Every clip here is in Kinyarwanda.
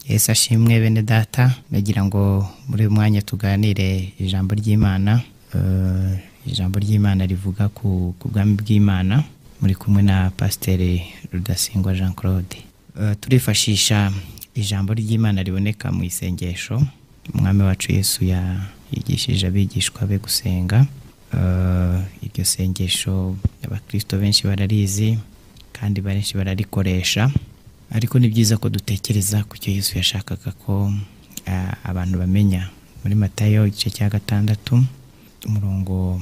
Yesu ashimwe bene data, nagira ngo muri uyu mwanya tuganire ijambo ry'Imana. Ijambo ry'Imana rivuga ku bwami bw'Imana, muri kumwe na Pasiteri Rudasingwa Jean Claude. Turifashisha ijambo ry'Imana riboneka mu isengesho umwami wacu Yesu yigishije abigishwa be gusenga. Iryo sengesho abakristo benshi bararizi kandi benshi bararikoresha, ariko ni byiza ko dutekereza ku cyo Yesu yashakaga ko abantu bamenya. Muri Matayo igice cya 6 umurongo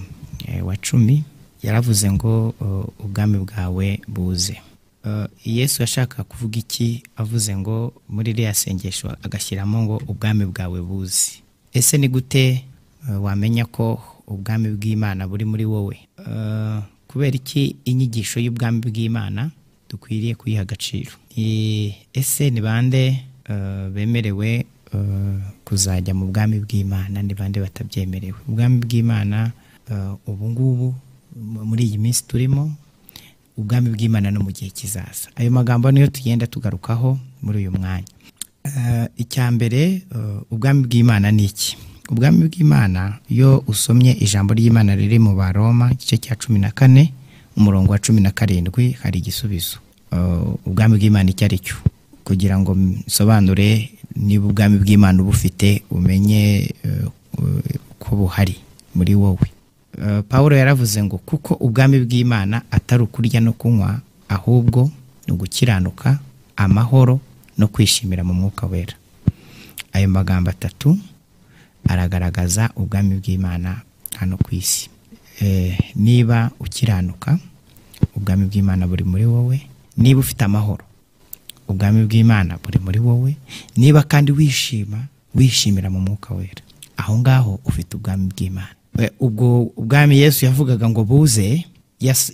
wa 10 yaravuze ngo ubwami bwawe buze. Yesu yashaka kuvuga iki avuze ngo muri iriya sengesho agashyiramo ngo ubwami bwawe buze? Ese ni gute wamenya ko ubwami bw'Imana buri muri wowe? Kubera iki inyigisho y'ubwami bw'Imana dukwiriye kuyiha agaciro? Ese ni bande bemerewe kuzajya mu bwami bw'Imana, ni bande batabyemerewe? Ubwami bw'Imana ubu ngubu muri iyi minsi turimo, ubwami bw'Imana no mu gihe kizaza. Ayo magambo niyo tugenda tugarukaho muri uyu mwanya. Icyambere, ubwami bw'Imana ni iki? Ubwami bw'Imana, iyo usomye ijambo ry'Imana riri mu Baroma igice cya 14 umurongo wa 17 hari igisubizo. Ubwami bw'Imana icyo ari cyo, kugira ngo nsobanure niba ubwami bw'Imana ubufite, umenye ko buhari muri wowe. Paulo yaravuze ngo kuko ubwami bw'Imana atari ukurya no kunywa, ahubwo ni ugukiranuka, amahoro no kwishimira mu mwuka wera. Ayo magambo atatu aragaragaza ubwami bw'Imana hano ku isi. Niba ukiranuka, ubwami bw'Imana buri muri wowe. Niba ufite amahoro, ubwami bw'Imana buri muri wowe. Niba kandi wishimira mu mwuka wera, aho ngaho ufite ubwami bw'Imana. Ubwo ubwami Yesu yavugaga ngo buze,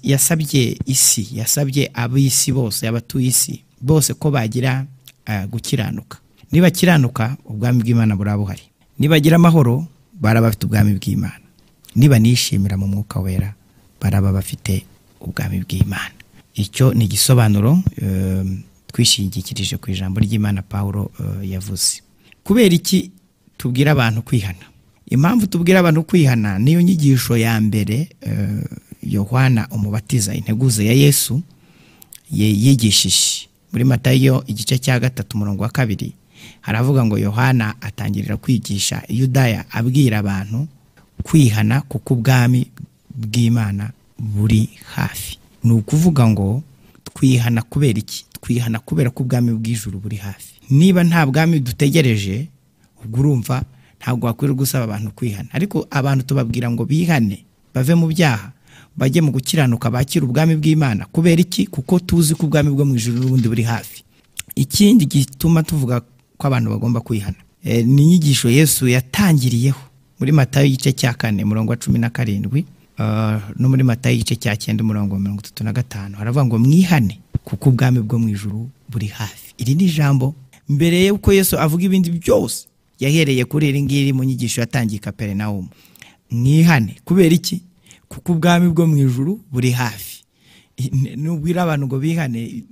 yasabye isi, yasabye ab'isi bose, abatuye isi bose ko bagira gukiranuka. Niba kiranuka, ubwami bw'Imana burabuhari. Niba gira amahoro, baraba bafite ubwami bw'Imana. Niba nishimira mu mwuka wera, baraba bafite ubwami bw'Imana. Icyo ni igisobanuro twishingikirije ku ijambo ry'Imana Paulo yavuze. Kubera iki tubwira abantu kwihana? Impamvu tubwira abantu kwihana niyo nyigisho ya mbere Yohana umubatiza, integuza ya Yesu yigishije. Muri Matayo igice cya 3 umurongo wa 2 haravuga ngo Yohana atangirira kwigisha Yudaya abwira abantu kwihana kuko ubwami bw'Imana buri hafi. Ni ukuvuga ngo twihana kubera iki? Twihana kubera ko ubwami bw'ijuru buri hafi. Niba nta bwami dutegereje, ubwo urumva ntabwo wakwiriye gusaba abantu kwihana. Ariko abantu tubabwira ngo bihane, bave mu byaha, bajye mu gukiranuka, bakira ubwami bw'Imana. Kubera iki? Kuko tuzi ko ubwami bwo mu ijuru n'ubundi buri hafi. Ikindi gituma tuvuga ko abantu bagomba kwihana, ni inyigisho Yesu yatangiriyeho muri Matayo igice cya 4 umurongo wa 17 no muri Matayo igice cya 9 umurongo wa 35 haravuga ngo mwihane kuko ubwami bwo mu ijuru buri hafi. Iri ni ijambo mbere y'uko Yesu avuga ibindi byose yahereye kuri iri ngiri mu nyigisho yatangiye Kaperinaumu. Mwihane kubera iki? Kuko ubwami bwo mu ijuru buri hafi. Nubwira abantu ngo bihane,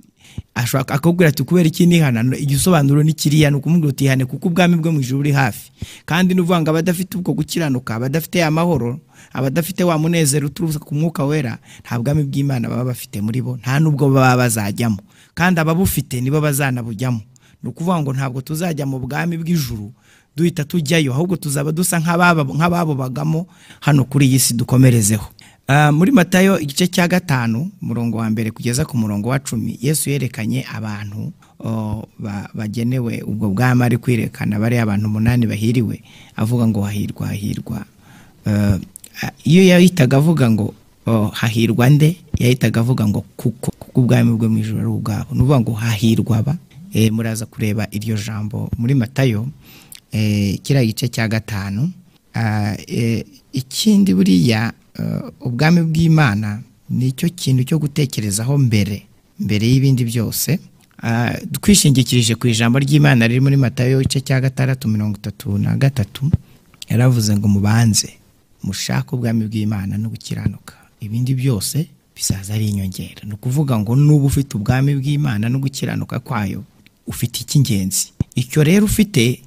ashaka akubwira ati kubera iki nihana? Igisobanuro ni kiriya, nukumubwira uti ihane kuko ubwami bwo mu ijuru buri hafi. Kandi nuvuga ngo abadafite ubwo gukiranuka, abadafite amahoro, abadafite wa munezero uturuka ku mwuka wera, nta bwami bw'Imana baba bafite muri bo, nta nubwo baba bazajyamo. Kandi ababufite nibo bazanabujyamo. Nukuvuga ngo ntabwo tuzajya mu bwami bw'ijuru duhita tujyayo, ahubwo tuzaba dusa nk'ababo bagamo hano kuri iyi si dukomerezeho. Muri Matayo igice cya 5 umurongo wa 1 kugeza ku murongo wa 10 Yesu yerekanye abantu bagenewe ubwo bwami, ari kwirekana bari abantu 8 bahiriwe, avuga ngo hahirwa. Iyo yahitaga avuga ngo hahirwa nde, yahitaga avuga ngo kuko ubwami bwo mu ijuru ari ubwabo. Nuvuga ngo hahirwa aba. Muraza kureba iryo jambo muri Matayo kira gice cya 5. Ikindi buriya ubwami bw'Imana nicyo kintu cyo gutekerezaho mbere y'ibindi byose. Twishingikirije ku ijambo ry'Imana riri muri Matayo igice cya 6:33 yaravuze ngo mubanze mushaka ubwami bw'Imana no gukiranuka, ibindi byose bisaza ari inyongera. No kuvuga ngo nubu ufite ubwami bw'Imana no gukiranuka kwayo, ufite icy'ingenzi. Icyo rero ufite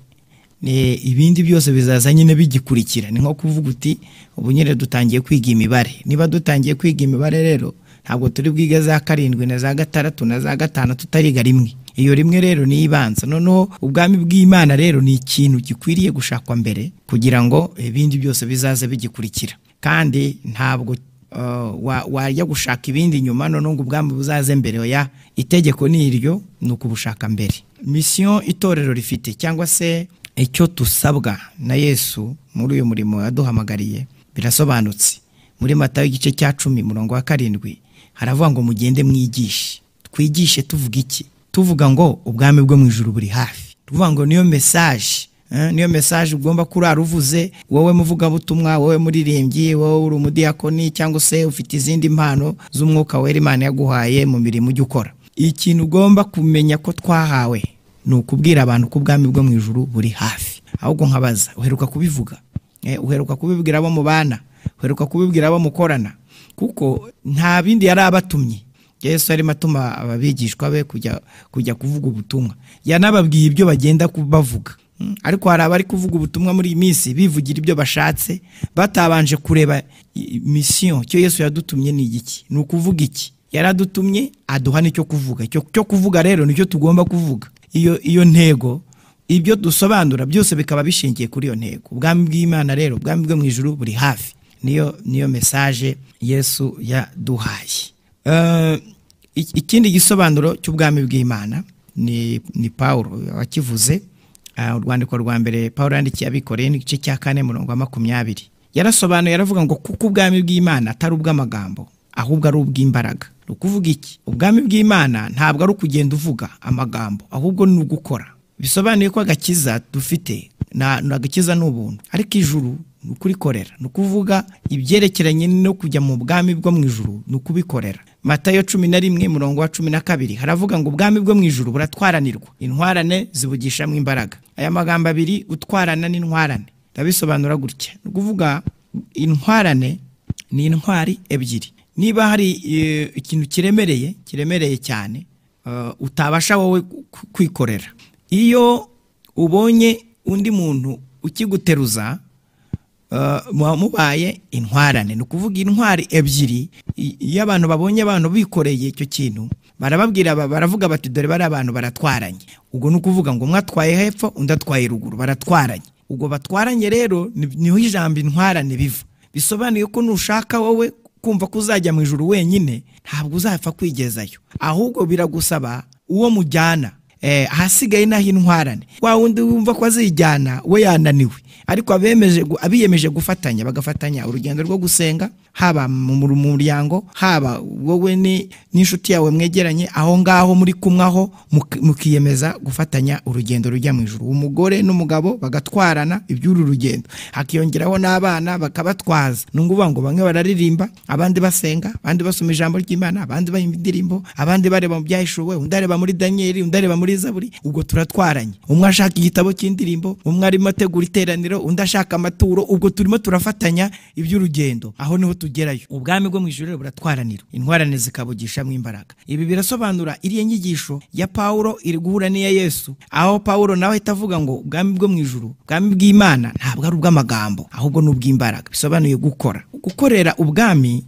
ibindi byose bizaza nyine bigikurikira. Ni nko kuvuga uti ubu nyine dutangiye kwiga imibare. Niba dutangiye kwiga imibare rero ntabwo turi bwiga za 7 na za 6 na za 5 tutariga rimwe. Iyo rimwe rero ni ibanza. Noneho ubwami bw'Imana rero ni ikintu gikwiriye gushakwa mbere kugira ngo ibindi byose bizaza bigikurikira. Kandi ntabwo wajya gushaka ibindi nyuma noneho ngo ubwami buzaze mbere. Oya, itegeko ni iryo, ni ukubushaka mbere. Mission itorero rifite cyangwa se icyo tusabwa na Yesu muri uyu murimo yaduhamagariye birasobanutse. Muri Matayo igice cya 10:7 haravuga ngo mugende mwigishe. Twigishe tuvuga iki? Tuvuga ngo ubwami bwo mu ijuru buri hafi. Tuvuga ngo niyo message ugomba kurara uvuze, wowe muvuga butumwa, wowe muririmbyi, wowe uri umudiyakoni cyangwa se ufite izindi mpano z'umwuka wera Imana yaguhaye mu mirimo ujye ukora. Ikintu ugomba kumenya ko twahawe ni ukubwira abantu ko ubwami bwo mu ijuru buri hafi. Ahubwo nkabaza, uheruka kubivuga? Uheruka kubibwira abo mu bana? Uheruka kubibwira abo mukorana? Kuko nta bindi yari abatumye. Yesu arimo atuma ababigishwa be kujya kuvuga ubutumwa. Yanababwiye ibyo bagenda kubavuga. Ariko hari abari kuvuga ubutumwa muri iyi minsi bivugira ibyo bashatse batabanje kureba mission. Cyo Yesu yadutumye ni igiki? Ni ukuvuga iki? Yaradutumye aduha nicyo kuvuga. Cyo kuvuga rero nicyo tugomba kuvuga. Iyo ntego, ibyo dusobanura byose bikaba bishingiye kuri iyo ntego. Ubwami bw'Imana rero, ubwami bwo mu ijuru buri hafi. Niyo message Yesu yaduhaye. Ikindi gisobanuro cy'ubwami bw'Imana ni Paulo wakivuze. Urwandiko rwa mbere Paulo yandikiye abikoreye n'igice cya 4:20 yarasobanuye, yaravuga ngo kuko ubwami bw'Imana atari ubw'amagambo ahubwo ari ubw'imbaraga. Ukuvuga iki? Ubwami bw'Imana ntabwo ari ukugenda uvuga amagambo ahubwo ni ugukora. Bisobanuye ko agakiza dufite agakiza n'ubuntu, ariko ijuru ni ukurikorera. Ni ukuvuga ibyerekeranye no kujya mu bwami bwo mu ijuru ni ukubikorera. Matayo 11:12 haravuga ngo ubwami bwo mu ijuru buratwaranirwa, intwarane zibugisha mu imbaraga. Aya magambo abiri, gutwarana n'intwarane, ndabisobanura gutya. Ni ukuvuga intwarane ni intwari ebyiri. Niba hari ikintu kiremereye cyane utabasha wowe kwikorera, iyo ubonye undi muntu ukiguteruza mubaye intwarane. Ni ukuvuga intwari ebyiri. Iyo abantu babonye abantu bikoreye icyo kintu baravuga bati dore bari abantu baratwaranye. Ubwo ni ukuvuga ngo umwe atwaye hepfo undi atwaye ruguru, baratwaranye. Ubwo batwaranye rero niho ijambo intwarane biva. Bisobanuye ko nushaka wowe kumva ko uzajya mu ijuru wenyine ntabwo uzapfa kwigezayo, ahubwo biragusaba uwo mujyana. Hasigaye naho intwarane, wa wundi wumva ko azijyana we yananiwe, ariko abiyemeje gufatanya bagafatanya urugendo rwo gusenga, haba mu muryango, haba wowe n'inshuti yawe mwegeranye, aho ngaho muri kumwaho mukiyemeza gufatanya urugendo rujya mu ijuru. Umugore n'umugabo bagatwarana iby'uru rugendo, hakiyongeraho n'abana bakabatwaza. Nunguvuga ngo bamwe bararirimba, abandi basenga, abandi basoma ijambo ry'Imana, abandi bayimba indirimbo, abandi bareba mu byahishuwe, undi areba muri Danieli, undi areba muri Zaburi. Ubwo turatwaranye. Umwe ashaka igitabo cy'indirimbo, umwe arimo ategura iteraniro, undi ashaka amaturo. Ubwo turimo turafatanya iby'urugendo, aho niho tugerayo. Ubwami bwo mu ijuru buratwaranira, intwarane zikabugisha mu imbaraga. Ibi birasobanura iriya nyigisho ya Paulo iri guhura n'iya Yesu, aho Paulo nawe itavuga ngo ubwami bwo mu ijuru, ubwami bw'Imana ntabwo ari ubw'amagambo ahubwo ni ubw'imbaraga. Bisobanuye gukorera ubwami.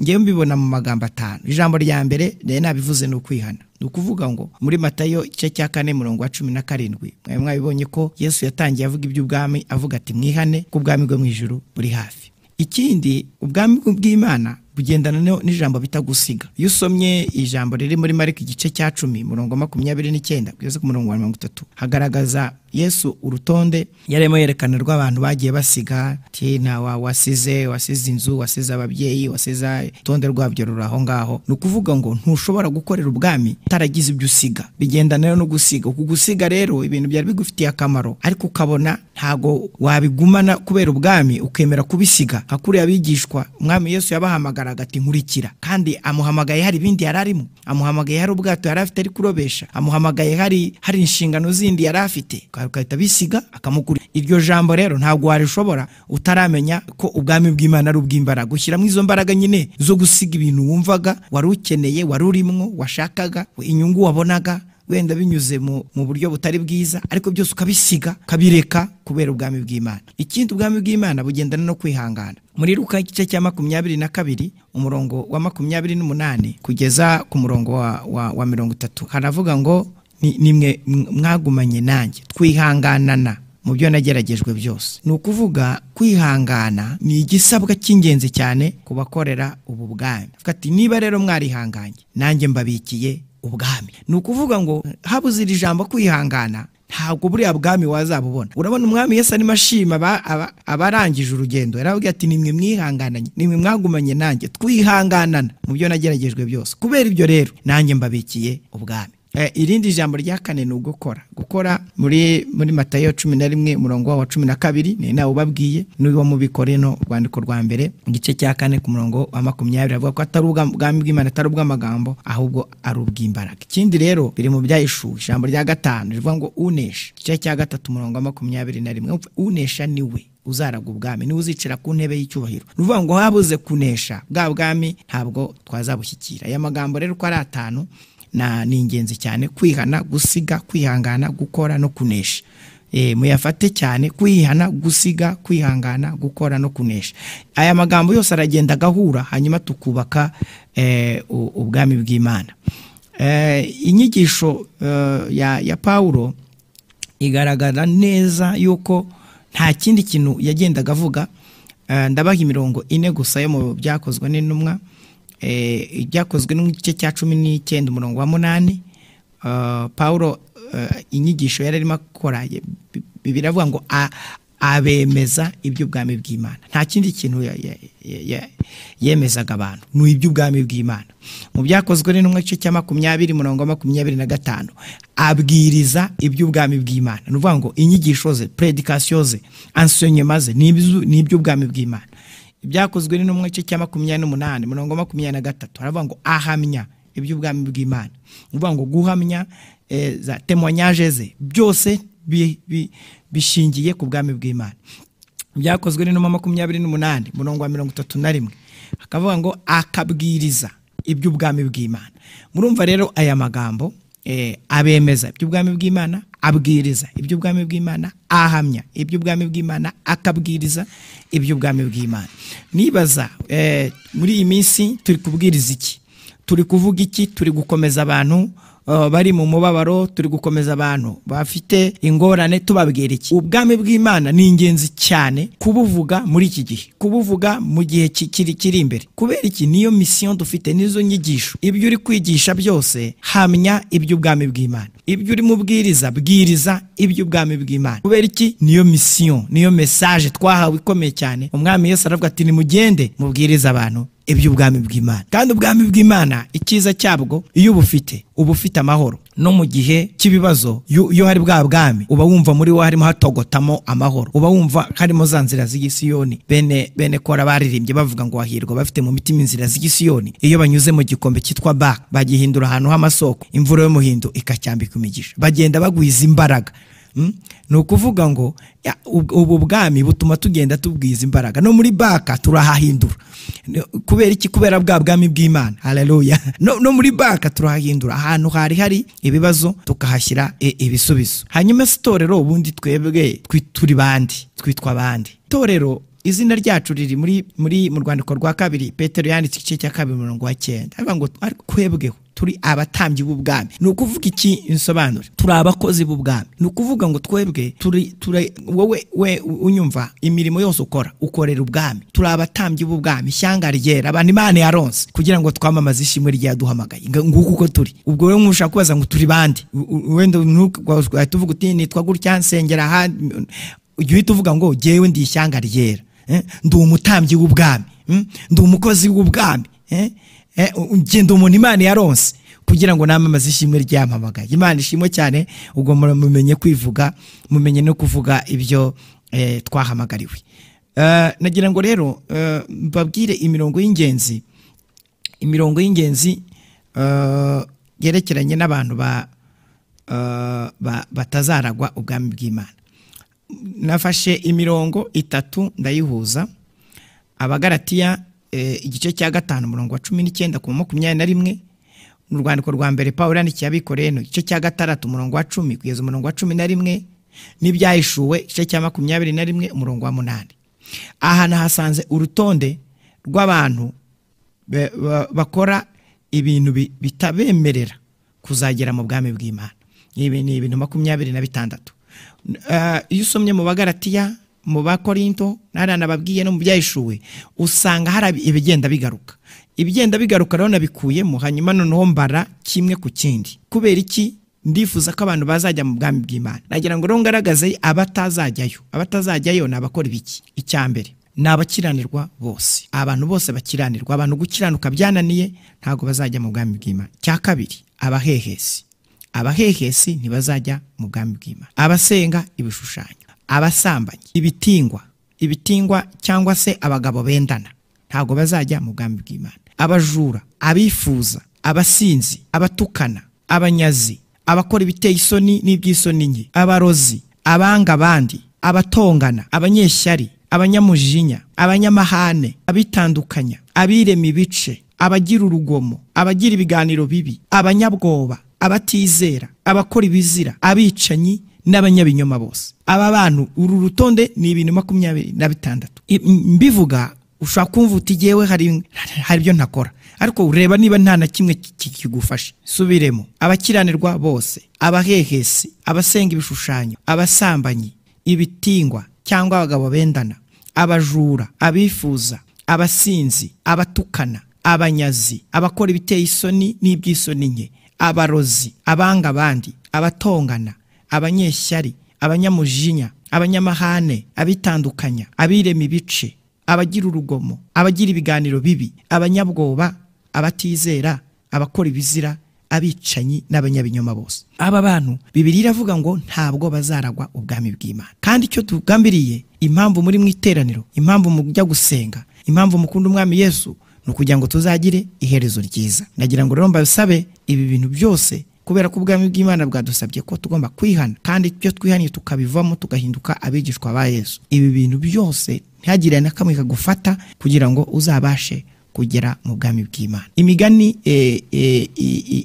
Ngewe mbibona mu magambo 5. Ijambo rya mbere nabivuze no kwihana. Ni ukuvuga ngo muri Matayo igice cya 4:17 mwabibonye ko Yesu yatangiye avuga iby'ubwami, avuga ati mwihane ko ubwami bwo mu ijuru buri hafi. Ikindi, ubwami bw'Imana bugendana n'ijambo bita gusiga. Iyo usomye ijambo riri muri Mariko igice cya 10:29 kugeza ku 30 hagaragaza Yesu urutonde yarimo yerekana rw'abantu bagiye basiga. Tina wasize inzu, wasize ababyeyi, wasize tonde rwabyo ruraho ngaho. Ni ukuvuga ngo ntushobora gukorera ubwami utaragize ibyo usiga. Bigendana no gusiga. Kugusiga rero ibintu byari bigufitiye akamaro, ariko ukabona ntago wabigumana kubera ubwami ukemera kubisiga. Hakuri abigishwa umwami Yesu yabahamagara ati nkurikira, kandi amuhamagaye hari ibindi yararimo, amuhamagaye hari ubwato yari afite ari kurobesha, amuhamagaye hari inshingano zindi yari afite, ukahita bisiga akamukura. Iryo jambo rero ntabwo warishobora utaramenya ko ubwami bw'Imana ari ubw'imbaraga. Ushyiramo izo mbaraga nyine zo gusiga ibintu wumvaga wari ukeneye, wari urimo, washakaga, inyungu wabonaga, wenda binyuze mu buryo butari bwiza, ariko byose ukabisiga kabireka kubera ubwami bw'Imana. Ikindi ubwami bw'Imana bugendana no kwihangana. Muri Luka igice cya 22 umurongo wa 28 kugeza ku murongo wa 30 haravuga ngo nimwe mwagumanye nanjye twihanganana mu byo nageragejwe byose. Ni ukuvuga kwihangana ni igisabwa cy'ingenzi cyane kubakorera ubu bwami. Ati niba rero mwarihanganye nanjye mbabikiye ubwami. Ni ukuvuga ngo habuze iri jambo kwihangana ntabwo buriya bwami wazabubona. Urabona umwami Yesu arimo ashima abarangije urugendo, yaravuga ati nimwe mwihangananye, nimwe mwagumanye nanjye twihanganana mu byo nageragejwe byose. Kubera ibyo rero nanjye mbabikiye ubwami. Irindi jambo rya kane ni gukora muri Matayo 11 umurongo wa 12 ni nawe ubabwiye n'uwo mu Bikorino rwandiko rwa mbere igice cya 4 ku murongo wa 20 avuga ko atari ubwami bw'Imana, atari ubw'amagambo, ahubwo ari ubw'imbaraga. Ikindi rero biri mu byayishuwe ijambo rya 5 rivuga ngo unesha, igice cya 3 umurongo wa 21 unesha niwe uzaraga ubwami, niwe uzicira ku ntebe y'icyubahiro. Nuvuga ngo habuze kunesha bwa bwami ntabwo twazabushyikira. Aya magambo rero ko ari 5 ni ingenzi cyane: kwihana, gusiga, kwihangana, gukora no kunesha. Muyafate cyane: kwihana, gusiga, kwihangana, gukora no kunesha. Aya magambo yose aragenda agahura, hanyuma tukubaka ubwami bw'Imana. Inyigisho ya Paulo igaragara neza yuko nta kindi kintu yagendaga avuga. Ndabaha imirongo 4 gusa yo mu byakozwe n'intumwa. Ibyakozwe n'igice cya 19 umurongo wa 8. Paulo inyigisho yari arimo akora biravuga ngo abemeza iby'ubwami bw'Imana. Nta kindi kintu yemezaga abantu, ni iby'ubwami bw'Imana. Mu byakozwe n'intumwa igice cya 20 umurongo wa 25 abwiriza iby'ubwami bw'Imana. Ni ukuvuga ngo inyigisho ze, prédication ze, enseignement ze ni iby'ubwami bw'Imana. Ibyakozwe n'intumwa igice cya 28 umurongo wa 23 haravuga ngo ahamya iby'ubwami bw'Imana. Uvuga ngo guhamya za témoignage ze byose bishingiye ku bwami bw'Imana. Ibyakozwe n'intumwa 28 umurongo wa 31 akavuga ngo akabwiriza iby'ubwami bw'Imana. Murumva rero aya magambo abemeza iby'ubwami bw'Imana, abwiriza iby'ubwami bw'Imana, ahamya iby'ubwami bw'Imana, akabwiriza iby'ubwami bw'Imana. Nibaza muri iyi minsi turi kubwiriza iki? Turi kuvuga iki? Turi gukomeza abantu bari mu mubabaro, turi gukomeza abantu bafite ingorane, tubabwira iki? Ubwami bw'Imana ni ingenzi cyane kubuvuga muri iki gihe, kubuvuga mu gihe kiri imbere. Kubera iki? Niyo mission dufite, nizo nyigisho. Ibyo uri kwigisha byose hamya iby'ubwami bw'Imana, ibyo uri mubwiriza bwiriza iby'ubwami bw'Imana. Kubera iki? Niyo mission, niyo message twahawe ikomeye cyane. Umwami Yesu aravuga ati nimugende mubwiriza abantu iby'ubwami bw'Imana. Kandi ubwami bw'Imana icyiza cyabwo iyo ubufite amahoro. No mu gihe cy'ibibazo iyo hari bwa bwami uba wumva muri wo harimo hatogotamo amahoro, uba wumva harimo za nzira z'Isiyoni. Bene Kora baririmbye bavuga ngo wahirwa bafite mu mitima inzira z'Isiyoni. Iyo banyuze mu gikombe cyitwa Baka bagihindura ahantu h'amasoko, imvura yo muhindo ikacyambika imigisha, bagenda bagwiza imbaraga. Ni ukuvuga ngo ubu bwami butuma tugenda tubwiza imbaraga. No muri Baka turahahindura. Kubera iki? Kubera bwa bwami bw'Imana. Haleluya. No muri Baka turahahindura, ahantu hari ibibazo tukahashyira ibisubizo. Hanyuma itorero ubundi twebwe turi bandi, twitwa bandi. Itorero izina ryacu riri mu rwandiko rwa 2 Petero yanditse igice cya 2 umurongo wa 9 avuga ngo twebweho turi abatambyi b'ubwami. Ni ukuvuga iki? Insobanuro: turi abakozi b'ubwami. Ni ukuvuga ngo twebwe turi wowe unyumva, imirimo yose ukora ukorera ubwami. Turi abatambyi b'ubwami, ishyanga ryera, abantu Imana yaronse kugira ngo twamamaze ishimwe ryaduhamagaye. Nguko uko turi. Ubwo rero nkushaka kubaza ngo turi bandi, wenda uhita uvuga uti nitwa gutya nsengera aha, uhita uvuga ngo jewe ndi ishyanga ryera, ndi umutambyi w'ubwami, ndi umukozi w'ubwami, ngenda umuntu Imana yaronse kugira ngo namamaze ishimwe ryampamagaye. Imana ishimwe cyane. Ubwo mumenye kwivuga, mumenye no kuvuga ibyo twahamagariwe. Nagira ngo rero mbabwire imirongo y'ingenzi yerekeranye n'abantu batazaragwa ubwami bw'Imana. Nafashe imirongo 3 ndayihuza. Abagalatiya igice cya 5 umurongo wa 19 ku 21, mu rwandiko rwa mbere Pawulo yandikiye Abikorento igice cya 6 umurongo wa 10 kugeza umurongo wa 11 n'ibyahishuwe igice cya 21 umurongo wa 8. Aha nahasanze urutonde rw'abantu bakora ibintu bitabemerera kuzagera mu bwami bw'Imana. Ibi ni ibintu 26. Iyo usomye mu Bagalatiya, mu Bakorinto nababwiye no mu byahishuwe, usanga hari ibigenda bigaruka. Ibigenda bigaruka rero nabikuyemo, hanyuma noneho mbara kimwe ku kindi. Kubera iki? Ndifuza ko abantu bazajya mu bwami bw'Imana. Nagira ngo ngaragaze abatazajyayo. Abatazajyayo nabakora ibiki? Icyambere nabakiranirwa bose. Abantu bose bakiranirwa, abantu gukiranuka byananiye ntago bazajya mu bwami bw'Imana. Cya kabiri, abahehesi. Abahehesi ntibazajya mu bwami bw'Imana. Abasenga ibishushanyo, abasambanyi, ibitingwa cyangwa se abagabo bendana ntago bazajya mu bwami bw'Imana. Abajura, abifuza, abasinzi, abatukana, abanyazi, abakora ibiteye isoni n'iby'isoni nke, abarozi, abanga abandi, abatongana, abanyeshyari, abanyamujinya, abanyamahane, abitandukanya, abirema ibice, abagira urugomo, abagira ibiganiro bibi, abanyabwoba, abatizera, abakora ibizira, abicanyi n'abanyabinyoma bose. Aba bantu uru rutonde ni ibintu 26. Mbivuga ushaka kumva utigewe hari byo ntakora, ariko ureba niba nta na kimwe kigufasha. Subiremo: abakiranirwa bose, abahehesi, abasenga ibishushanyo, abasambanyi, ibitingwa cyangwa abagabo bendana, abajura, abifuza, abasinzi, abatukana, abanyazi, abakora ibiteye isoni n'iby'isoni nke, abarozi, abanga abandi, abatongana, abanyeshyari, abanyamujinya, abanyamahane, abitandukanya, abirema ibice, abagira urugomo, abagira ibiganiro bibi, abanyabwoba, abatizera, abakora ibizira, abicanyi n'abanyabinyoma bose. Aba bantu Bibiliya iravuga ngo ntabwo bazaragwa ubwami bw'Imana. Kandi icyo tugambiriye, impamvu muri mu iteraniro, impamvu mujya gusenga, impamvu mukunda umwami Yesu, no kugira ngo tuzagire iherezo ryiza. Nagira ngo rero mbasabe ibi bintu byose, kubera ko ubwami bw'Imana bwadusabye ko tugomba kwihana, kandi ibyo twihaniye tukabivamo tugahinduka abigishwa ba Yesu. Ibi bintu byose ntihagire na kamwe kagufata kugira ngo uzabashe kugera mu bwami bw'Imana. Imigani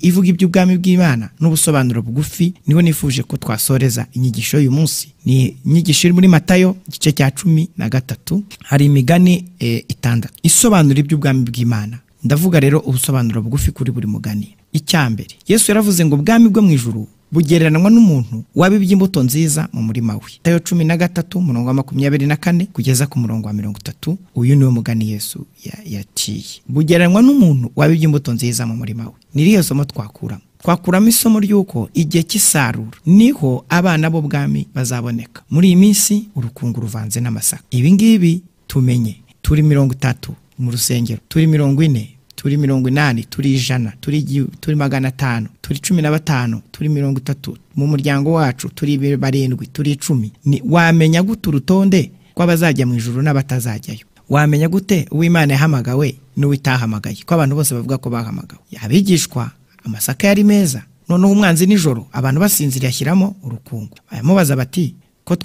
ivuga iby'ubwami bw'Imana n'ubusobanuro bugufi niho nifuje ko twasoreza inyigisho y'uyu munsi. Ni inyigisho iri muri Matayo igice cya 13. Hari imigani 6 isobanura iby'ubwami bw'Imana. Ndavuga rero ubusobanuro bugufi kuri buri mugani. Icyambere, Yesu yaravuze ngo ubwami bwo mu ijuru bugereranwa n'umuntu wabibye imbuto nziza mu murima we. Matayo 13 umurongo wa 24 kugeza ku murongo wa 30. Uyu niwo mugani Yesu yaciye. Bugereranwa n'umuntu wabibye imbuto nziza mu murima we. Nirihe somo twakuramo? Twakuramo isomo ry'uko igihe cy'isarura niho abana b'ubwami bazaboneka. Muri iyi minsi urukungu ruvanze n'amasaka. Ibi ngibi tumenye, turi 30 mu rusengero, turi 40, turi 80, turi 100, turi 500, turi 15, turi 30 mu muryango wacu, turi 7, turi 10. Wamenya gute urutonde kw'abazajya mu ijuru n'abatazajyayo? Wamenya gute uw'Imana yahamagawe n'uwitahamagaye? Ko abantu bose bavuga ko bahamagawe. Abigishwa amasaka yari meza, noneho umwanzi nijoro abantu basinzira yashyiramo urukungu. Bamubaza bati ko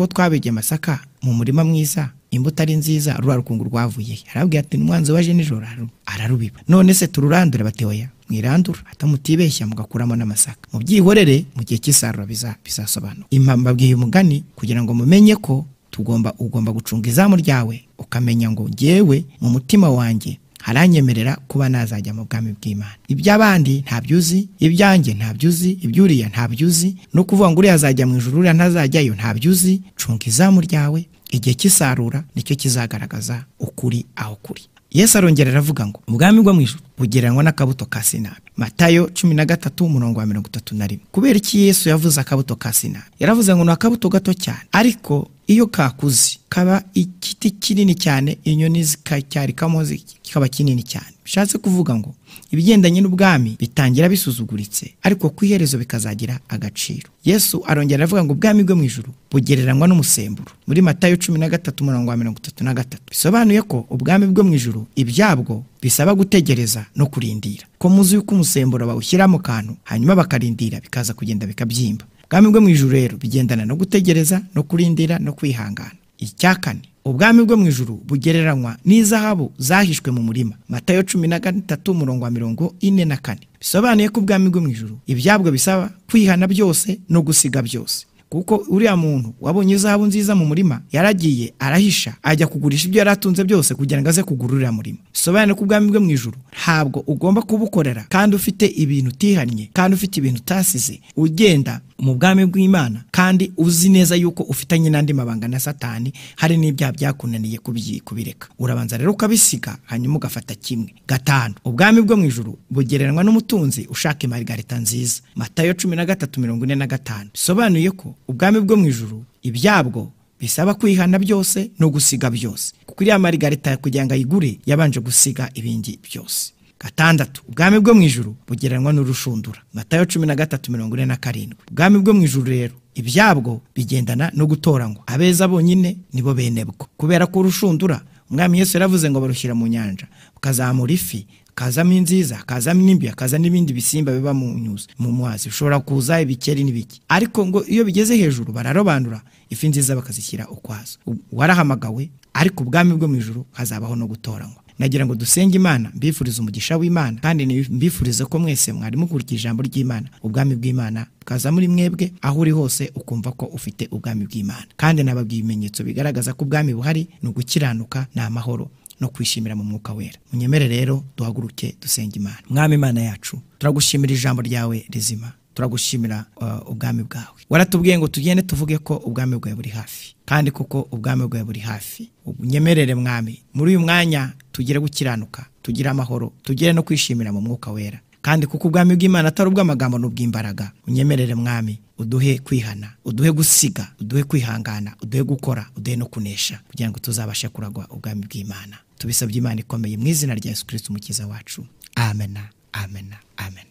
twabige amasaka mu murima mwiza, imbuto ari nziza, rura rukungu rwavuye. Arabwira ati umwanzi waje nijoro ararubiba. None se tururandura? Bati oya, mwirandura atamutibeshya mugakuramo n'amasaka. Mu byihorere mu gihe cy'isarura bizasobanura. Impamba bwiye umugani kugira ngo mumenye ko ugomba gucunga izamu ryawe, ukamenya ngo ngewe mu mutima wanjye haranyemerera kuba nazajya mu bwami bw'Imana. Iby'abandi ntabyuzi, ibyanjye ntabyuzi, ibyuriya ntabyuzi, no kuvuga ngo uriya azajya mu ijuru uriya ntazajyayo ntabyuzi. Cunga izamu ryawe, igihe cy'isarura nicyo kizagaragaza ukuri aho kuri. Yesu arongera aravuga ngo ubwami bwo mu ijuru bugereranwa n'akabuto ka sinapi. Matayo 13 umurongo wa 31. Kubera iki Yesu yavuze akabuto ka sinapi? Yaravuze ngo ni akabuto gato cyane, ariko iyo kakuze kaba igiti kinini cyane, inyoni zikacyarikamo kikaba kinini cyane. Bishatse kuvuga ngo ibigendanye n'ubwami bitangira bisuzuguritse, ariko ku iherezo bikazagira agaciro. Yesu arongera aravuga ngo ubwami bwo mu ijuru bugereranwa n'umusemburo. Muri Matayo 13 umurongo wa 33. Bisobanuye ko ubwami bwo mu ijuru ibyabwo bisaba gutegereza no kurindira. Ko muzi yuko umusemburo bawushyira mu kantu hanyuma bakarindira bikaza kugenda bikabyimba. Ubwami bwo mu ijuru rero bigendana no gutegereza no kurindira no kwihangana. Icyakane, ubwami bwo mu ijuru bugereranywa n'izahabu zahishwe mu murima. Matayo 13 umurongo wa 44. bisobanuye ko ubwami bwo mu ijuru ibyabwo bisaba kwihana byose no gusiga byose. Kuko uriya muntu wabonye izahabu nziza mu murima yaragiye arahisha ajya kugurisha ibyo yaratunze byose kugira ngo aze kugururira murima. Bisobanuye ko ubwami bwo mu ijuru ntabwo ugomba kubukorera kandi ufite ibintu utihannye kandi ufite ibintu utasize, ugenda mu bwami bw'Imana kandi uzi neza yuko ufitanye n'andi mabanga na Satani, hari n'ibyaha byakunaniye kubireka. Urabanza rero ukabisiga hanyuma ugafata kimwe. 5, ubwami bwo mu ijuru bugereranywa n'umutunzi ushaka imarigarita nziza. Matayo 13:45. Bisobanuye ko ubwami bwo mu ijuru ibyabwo bisaba kwihana byose no gusiga byose, kuko iriya marigarita kugira ngo ayigure yabanje gusiga ibindi byose. 6, ubwami bwo mu ijuru bugereranywa n'urushundura. Matayo 13:47. Ubwami bwo mu ijuru rero ibyabwo bigendana no gutoranywa, abeza bonyine nibo bene bwo, kubera ko urushundura umwami Yesu yaravuze ngo barushyira mu nyanja ukazamura ifi, kazamo inziza, kazamo n'imbi, kaza n'ibindi bisimba biba mu mazi, ushobora kuza ibikeri n'ibiki, ariko ngo iyo bigeze hejuru bararobanura ifi nziza bakazishyira ukwazo. Warahamagawe, ariko ubwami bwo mu ijuru hazabaho no gutoranywa. Nagira ngo dusenge Imana, mbifuriza umugisha w'Imana kandi mbifurize ko mwese mwari mukurikije ijambo ry'Imana, ubwami bw'Imana bukaza muri mwebwe aho uri hose ukumva ko ufite ubwami bw'Imana. Kandi nababwiye ibimenyetso bigaragaza ko ubwami buhari ni ugukiranuka, ni amahoro no kwishimira mu mwuka wera. Munyemere rero duhaguruke dusenge Imana. Mwami Imana yacu, turagushimira ijambo ryawe rizima, turagushimira ubwami bwawe. Waratubwiye ngo tugende tuvuge ko ubwami bwawe buri hafi, kandi kuko ubwami bwawe buri hafi. Unyemerere mwami, muri uyu mwanya tugire gukiranuka, tugire amahoro, tugire no kwishimira mu mwuka wera, kandi kuko ubwami bw'Imana atari ubw'amagambo n'ubw'imbaraga. Unyemerere mwami, uduhe kwihana, uduhe gusiga, uduhe kwihangana, uduhe gukora, uduhe no kunesha, kugira ngo tuzabashe kuragwa ubwami bw'Imana. Tubisabye Imana ikomeye mu izina rya Yesu Kristo umukiza wacu. Amen, amen, amen.